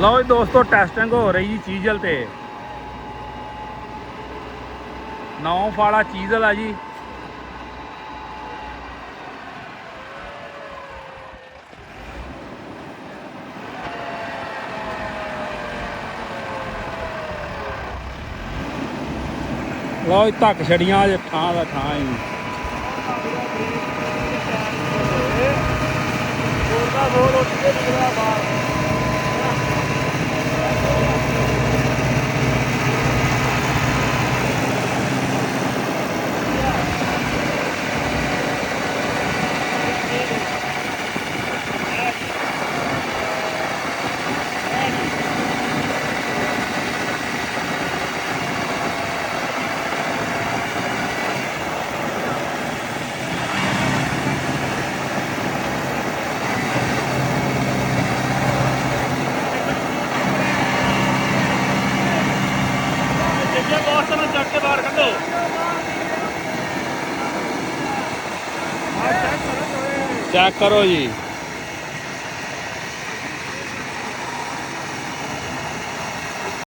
ਲਓ ਜੀ ਦੋਸਤੋ, ਟੈਸਟਿੰਗ ਹੋ ਰਹੀ ਜੀ ਚੀਜ਼ਲ ਤੇ। 9 ਫਾਲਾ ਚੀਜ਼ਲ ਆ ਜੀ। ਲਓ ਜੀ ਧੱਕ ਛੜੀਆਂ ਜੇ ਥਾਂ ਦਾ ਥਾਂ ਹੀ। ਚੱਕ ਕੇ ਬਾਹਰ ਕੱਢੋ। ਚੈੱਕ ਕਰੋ ਜੀ।